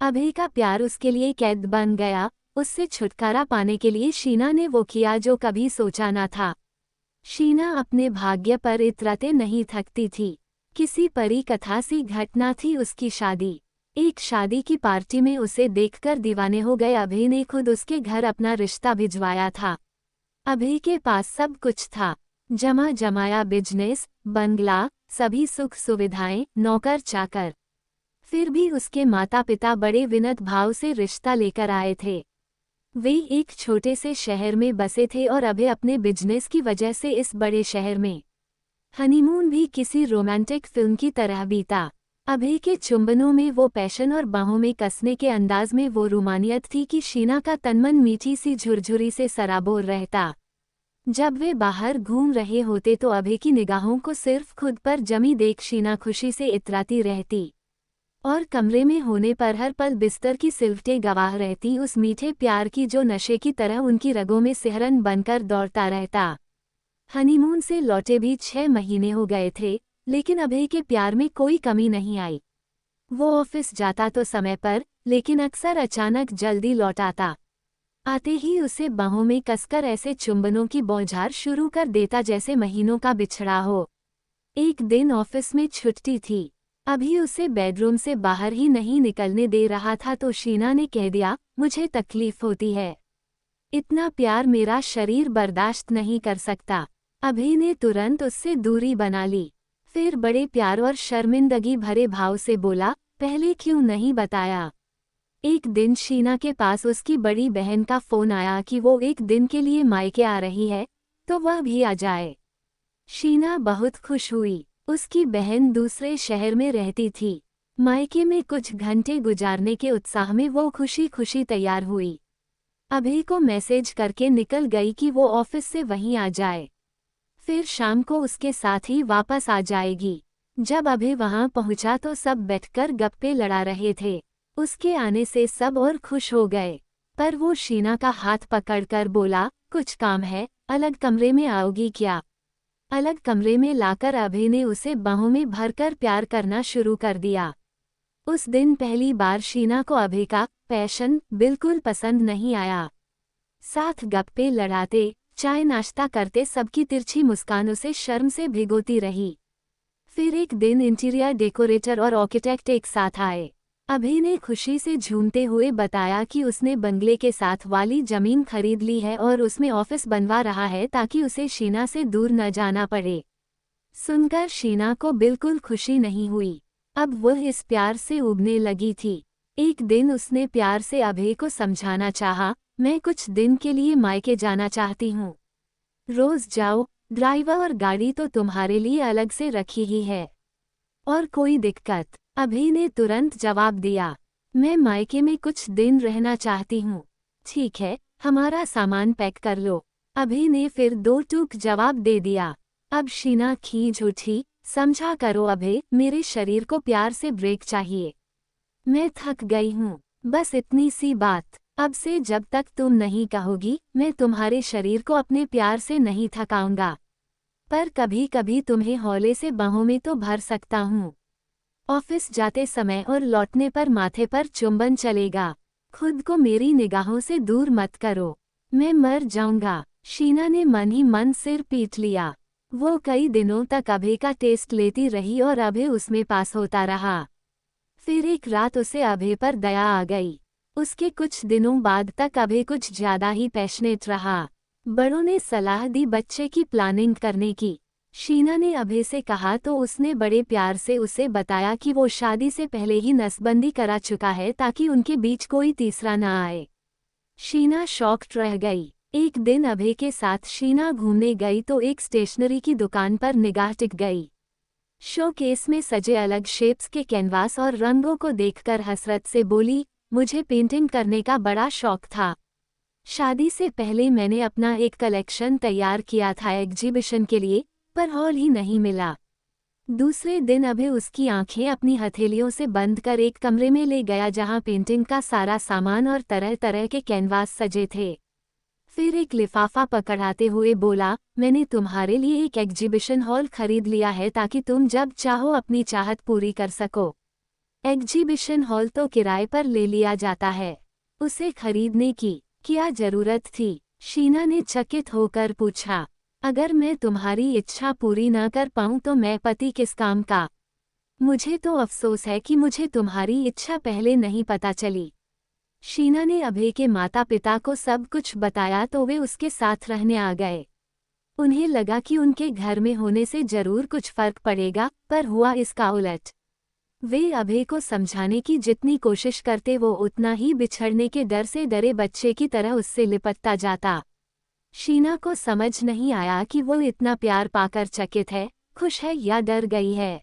अभय का प्यार उसके लिए कैद बन गया। उससे छुटकारा पाने के लिए शीना ने वो किया जो कभी सोचा न था। शीना अपने भाग्य पर इतराते नहीं थकती थी। किसी परी कथा सी घटना थी उसकी शादी। एक शादी की पार्टी में उसे देखकर दीवाने हो गए अभय ने खुद उसके घर अपना रिश्ता भिजवाया था। अभय के पास सब कुछ था, जमा जमाया बिजनेस, बंगला, सभी सुख सुविधाएं, नौकर चाकर। फिर भी उसके माता पिता बड़े विनत भाव से रिश्ता लेकर आए थे। वे एक छोटे से शहर में बसे थे और अभय अपने बिजनेस की वजह से इस बड़े शहर में। हनीमून भी किसी रोमांटिक फिल्म की तरह बीता। अभय के चुंबनों में वो पैशन और बाहों में कसने के अंदाज में वो रूमानियत थी कि शीना का तनमन मीठी सी झुरझुरी से सराबोर रहता। जब वे बाहर घूम रहे होते तो अभय की निगाहों को सिर्फ खुद पर जमी देख शीना खुशी से इतराती रहती और कमरे में होने पर हर पल बिस्तर की सिलवटें गवाह रहती उस मीठे प्यार की जो नशे की तरह उनकी रगों में सिहरन बनकर दौड़ता रहता। हनीमून से लौटे भी 6 महीने हो गए थे, लेकिन अभय के प्यार में कोई कमी नहीं आई। वो ऑफिस जाता तो समय पर, लेकिन अक्सर अचानक जल्दी लौट आता। आते ही उसे बाहों में कसकर ऐसे चुंबनों की बौछार शुरू कर देता जैसे महीनों का बिछड़ा हो। एक दिन ऑफिस में छुट्टी थी। अभी उसे बेडरूम से बाहर ही नहीं निकलने दे रहा था तो शीना ने कह दिया, मुझे तकलीफ होती है। इतना प्यार मेरा शरीर बर्दाश्त नहीं कर सकता। अभय ने तुरंत उससे दूरी बना ली। फिर बड़े प्यार और शर्मिंदगी भरे भाव से बोला, पहले क्यों नहीं बताया। एक दिन शीना के पास उसकी बड़ी बहन का फोन आया कि वो एक दिन के लिए मायके आ रही है, तो वह भी आ जाए। शीना बहुत खुश हुई। उसकी बहन दूसरे शहर में रहती थी। मायके में कुछ घंटे गुजारने के उत्साह में वो खुशी खुशी तैयार हुई। अभय को मैसेज करके निकल गई कि वो ऑफिस से वहीं आ जाए, फिर शाम को उसके साथ ही वापस आ जाएगी। जब अभय वहां पहुंचा तो सब बैठकर गप्पे लड़ा रहे थे। उसके आने से सब और खुश हो गए, पर वो शीना का हाथ पकड़कर बोला, कुछ काम है, अलग कमरे में आओगी क्या। अलग कमरे में लाकर अभय ने उसे बाहों में भरकर प्यार करना शुरू कर दिया। उस दिन पहली बार शीना को अभय का पैशन बिल्कुल पसंद नहीं आया। साथ गप्पे लड़ाते, चाय नाश्ता करते सबकी तिरछी मुस्कान उसे शर्म से भिगोती रही। फिर एक दिन इंटीरियर डेकोरेटर और आर्किटेक्ट एक साथ आए। अभय ने खुशी से झूमते हुए बताया कि उसने बंगले के साथ वाली जमीन खरीद ली है और उसमें ऑफिस बनवा रहा है ताकि उसे शीना से दूर न जाना पड़े। सुनकर शीना को बिल्कुल खुशी नहीं हुई। अब वह इस प्यार से उबने लगी थी। एक दिन उसने प्यार से अभय को समझाना चाहा, मैं कुछ दिन के लिए मायके जाना चाहती हूँ। रोज जाओ, ड्राइवर और गाड़ी तो तुम्हारे लिए अलग से रखी ही है। और कोई दिक्कत। अभय ने तुरंत जवाब दिया, मैं मायके में कुछ दिन रहना चाहती हूँ। ठीक है, हमारा सामान पैक कर लो। अभय ने फिर दो टूक जवाब दे दिया। अब शीना खींच उठी, समझा करो अभय, मेरे शरीर को प्यार से ब्रेक चाहिए। मैं थक गई हूँ, बस इतनी सी बात। अब से जब तक तुम नहीं कहोगी, मैं तुम्हारे शरीर को अपने प्यार से नहीं थकाऊंगा। पर कभी कभी तुम्हें हौले से बाहों में तो भर सकता हूँ। ऑफिस जाते समय और लौटने पर माथे पर चुंबन चलेगा। खुद को मेरी निगाहों से दूर मत करो, मैं मर जाऊंगा। शीना ने मन ही मन सिर पीट लिया। वो कई दिनों तक अभय का टेस्ट लेती रही और अभय उसमें पास होता रहा। फिर एक रात उसे अभय पर दया आ गई। उसके कुछ दिनों बाद तक अभय कुछ ज्यादा ही पैशनेट रहा। बड़ों ने सलाह दी बच्चे की प्लानिंग करने की। शीना ने अभय से कहा तो उसने बड़े प्यार से उसे बताया कि वो शादी से पहले ही नसबंदी करा चुका है ताकि उनके बीच कोई तीसरा न आए। शीना शॉक्ड रह गई। एक दिन अभय के साथ शीना घूमने गई तो एक स्टेशनरी की दुकान पर निगाह टिक गई। शोकेस में सजे अलग शेप्स के कैनवास और रंगों को देखकर हसरत से बोली, मुझे पेंटिंग करने का बड़ा शौक था। शादी से पहले मैंने अपना एक कलेक्शन तैयार किया था एग्जीबिशन के लिए, पर हॉल ही नहीं मिला। दूसरे दिन अभय उसकी आंखें अपनी हथेलियों से बंद कर एक कमरे में ले गया जहां पेंटिंग का सारा सामान और तरह तरह के कैनवास सजे थे। फिर एक लिफाफा पकड़ाते हुए बोला, मैंने तुम्हारे लिए एक एग्जीबिशन हॉल खरीद लिया है ताकि तुम जब चाहो अपनी चाहत पूरी कर सको। एग्जीबिशन हॉल तो किराए पर ले लिया जाता है। उसे खरीदने की क्या जरूरत थी? शीना ने चकित होकर पूछा। अगर मैं तुम्हारी इच्छा पूरी न कर पाऊं तो मैं पति किस काम का? मुझे तो अफसोस है कि मुझे तुम्हारी इच्छा पहले नहीं पता चली। शीना ने अभय के माता पिता को सब कुछ बताया तो वे उसके साथ रहने आ गए। उन्हें लगा कि उनके घर में होने से जरूर कुछ फर्क पड़ेगा, पर हुआ इसका उलट। वे अभय को समझाने की जितनी कोशिश करते वो उतना ही बिछड़ने के डर से डरे बच्चे की तरह उससे लिपटता जाता। शीना को समझ नहीं आया कि वो इतना प्यार पाकर चकित है, खुश है या डर गई है।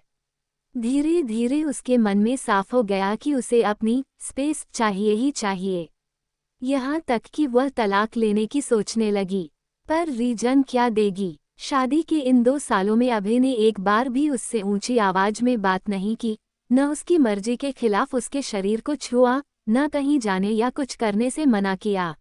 धीरे धीरे उसके मन में साफ हो गया कि उसे अपनी स्पेस चाहिए ही चाहिए। यहाँ तक कि वह तलाक लेने की सोचने लगी। पर रीजन क्या देगी? शादी के इन 2 सालों में अभय ने एक बार भी उससे ऊंची आवाज में बात नहीं की, न उसकी मर्जी के खिलाफ उसके शरीर को छुआ, न कहीं जाने या कुछ करने से मना किया।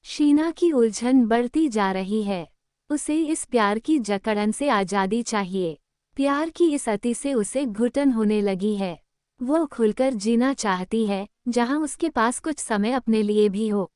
शीना की उलझन बढ़ती जा रही है। उसे इस प्यार की जकड़न से आज़ादी चाहिए। प्यार की इस अति से उसे घुटन होने लगी है। वो खुलकर जीना चाहती है, जहां उसके पास कुछ समय अपने लिए भी हो।